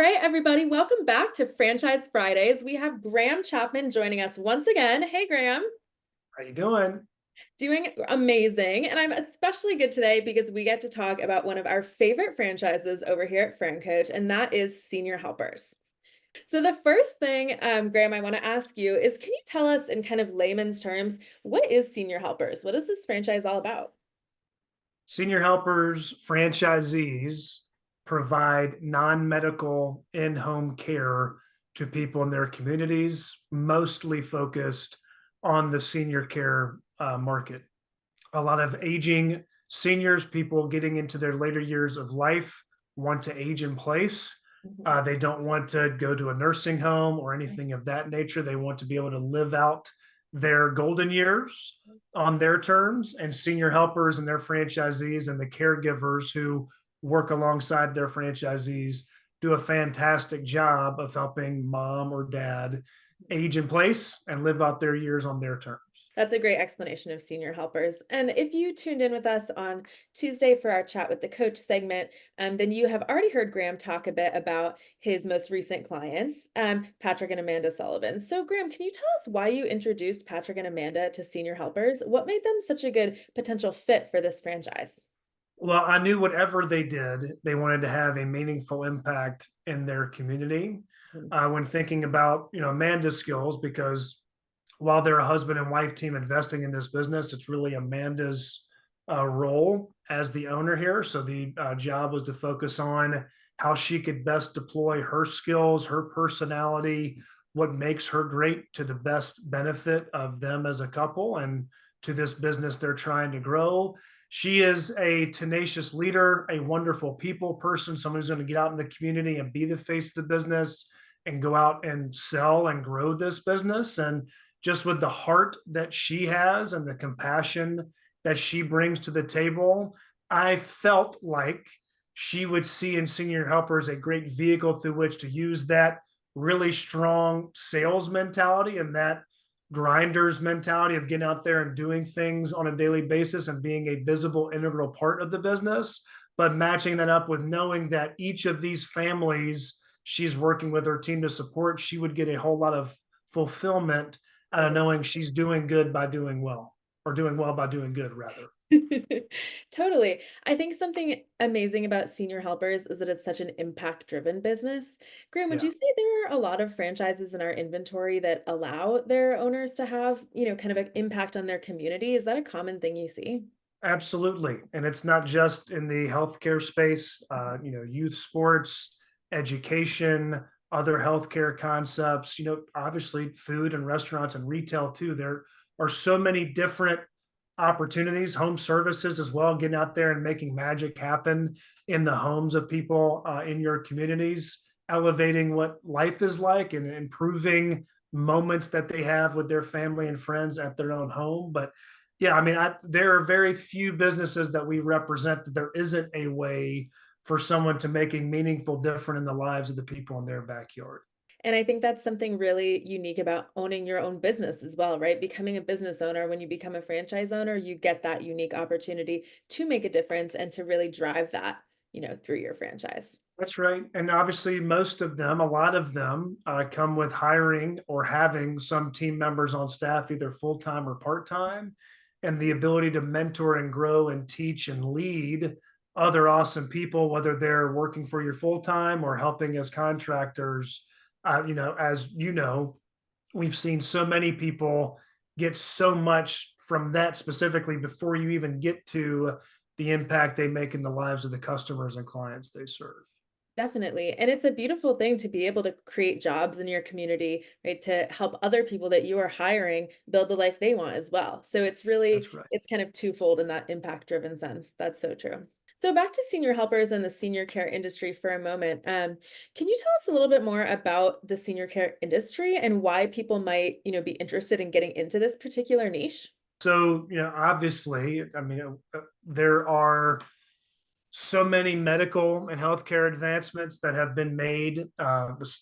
right, everybody, welcome back to Franchise Fridays. We have Graham Chapman joining us once again. Hey, Graham. How you doing? Doing amazing. And I'm especially good today because we get to talk about one of our favorite franchises over here at FranCoach, and that is Senior Helpers. So the first thing, Graham, I want to ask you is, can you tell us in kind of layman's terms, what is Senior Helpers? What is this franchise all about? Senior Helpers franchisees provide non-medical in-home care to people in their communities, mostly focused on the senior care market. A lot of aging seniors, people getting into their later years of life, want to age in place. Mhm. They don't want to go to a nursing home or anything of that nature. They want to be able to live out their golden years on their terms. And Senior Helpers and their franchisees and the caregivers who work alongside their franchisees do a fantastic job of helping mom or dad age in place and live out their years on their terms. That's a great explanation of Senior Helpers. And if you tuned in with us on Tuesday for our Chat with the Coach segment, then you have already heard Graham talk a bit about his most recent clients, Patrick and Amanda Sullivan. So, Graham, can you tell us why you introduced Patrick and Amanda to Senior Helpers? What made them such a good potential fit for this franchise? Well, I knew whatever they did, they wanted to have a meaningful impact in their community. Mhm. When thinking about Amanda's skills, because while they're a husband and wife team investing in this business, it's really Amanda's role as the owner here. So the job was to focus on how she could best deploy her skills, her personality, what makes her great to the best benefit of them as a couple and to this business they're trying to grow. She is a tenacious leader, a wonderful people person, someone who's going to get out in the community and be the face of the business and go out and sell and grow this business. And just with the heart that she has and the compassion that she brings to the table, I felt like she would see in Senior Helpers a great vehicle through which to use that really strong sales mentality and that grinders mentality of getting out there and doing things on a daily basis and being a visible, integral part of the business, but matching that up with knowing that each of these families she's working with her team to support, she would get a whole lot of fulfillment out of knowing she's doing good by doing well, or doing well by doing good, rather. Totally. I think something amazing about Senior Helpers is that it's such an impact-driven business. Graham, would Yeah, you say there are a lot of franchises in our inventory that allow their owners to have, kind of an impact on their community? Is that a common thing you see? absolutely. And it's not just in the healthcare space, Mhm. youth sports, education, other healthcare concepts, obviously food and restaurants and retail too. There are so many different opportunities, home services as well, getting out there and making magic happen in the homes of people in your communities, elevating what life is like and improving moments that they have with their family and friends at their own home. But yeah, I mean, there are very few businesses that we represent that there isn't a way for someone to make a meaningful difference in the lives of the people in their backyard. And I think that's something really unique about owning your own business as well, right? Becoming a business owner, when you become a franchise owner, you get that unique opportunity to make a difference and to really drive that, through your franchise. That's right. And obviously, most of them, a lot of them, come with hiring or having some team members on staff, either full time or part time, and the ability to mentor and grow and teach and lead other awesome people, whether they're working for you full time or helping as contractors. As you know, we've seen so many people get so much from that specifically before you even get to the impact they make in the lives of the customers and clients they serve. Definitely. And it's a beautiful thing to be able to create jobs in your community, right? To help other people that you are hiring build the life they want as well. So That's right. it's kind of twofold in that impact driven sense. That's so true. So back to senior helpers and the senior care industry for a moment. Can you tell us a little bit more about the senior care industry and why people might, be interested in getting into this particular niche? So, obviously, I mean, there are so many medical and healthcare advancements that have been made,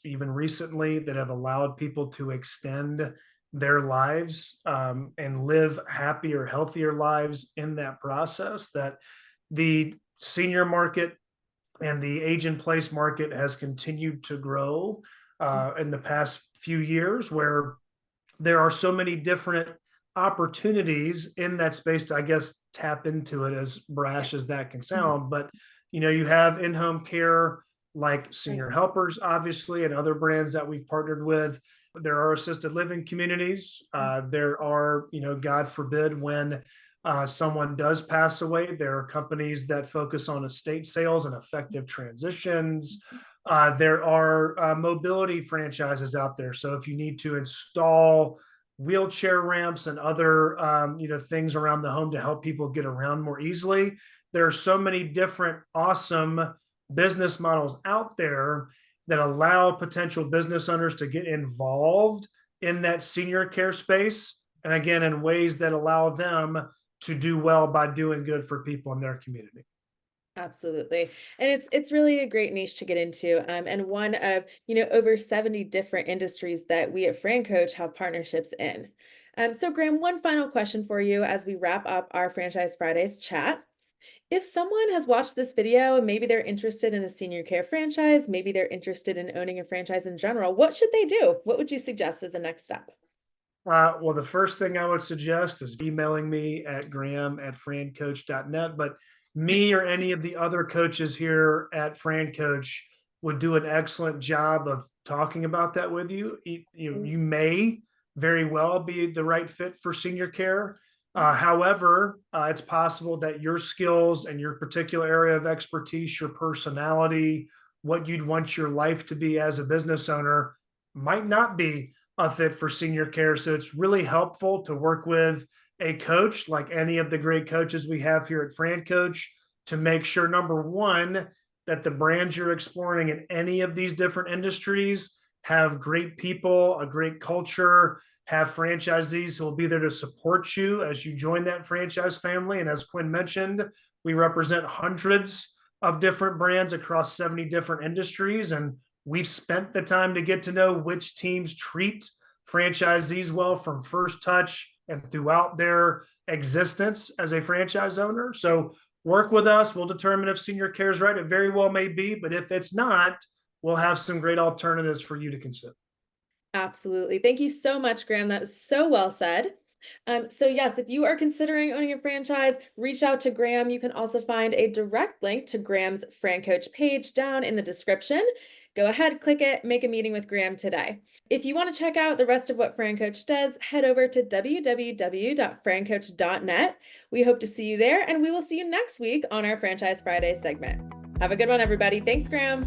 even recently, that have allowed people to extend their lives and live happier, healthier lives in that process. That the senior market and the age-in-place market has continued to grow in the past few years, where there are so many different opportunities in that space to, I guess, tap into it, as Yeah. brash as that can Mhm. sound. But, you have in-home care like Right. Senior Helpers, obviously, and other brands that we've partnered with. There are assisted living communities. Mm. There are, God forbid, when someone does pass away, there are companies that focus on estate sales and effective transitions. There are mobility franchises out there. So if you need to install wheelchair ramps and other things around the home to help people get around more easily, there are so many different awesome business models out there that allow potential business owners to get involved in that senior care space, and again, in ways that allow them to do well by doing good for people in their community. Absolutely. And it's really a great niche to get into. And one of, over 70 different industries that we at FranCoach have partnerships in. So Graham, one final question for you as we wrap up our Franchise Fridays chat. If someone has watched this video and maybe they're interested in a senior care franchise, maybe they're interested in owning a franchise in general, what should they do? What would you suggest as a next step? Well, the first thing I would suggest is emailing me at graham@francoach.net. But me or any of the other coaches here at FranCoach would do an excellent job of talking about that with you. You may very well be the right fit for senior care. However, it's possible that your skills and your particular area of expertise, your personality, what you'd want your life to be as a business owner, might not be a fit for senior care. So it's really helpful to work with a coach like any of the great coaches we have here at FranCoach to make sure, number one, that the brands you're exploring in any of these different industries have great people, a great culture, have franchisees who will be there to support you as you join that franchise family. And as Quinn mentioned, we represent hundreds of different brands across 70 different industries. And we've spent the time to get to know which teams treat franchisees well from first touch and throughout their existence as a franchise owner. So work with us. We'll determine if senior care is right. It very well may be, but if it's not, we'll have some great alternatives for you to consider. Absolutely. Thank you so much, Graham. That was so well said. So yes, if you are considering owning a franchise, reach out to Graham. You can also find a direct link to Graham's FranCoach page down in the description. Go ahead, click it, make a meeting with Graham today. If you want to check out the rest of what FranCoach does, head over to www.francoach.net. We hope to see you there, and we will see you next week on our Franchise Friday segment. Have a good one, everybody. Thanks, Graham.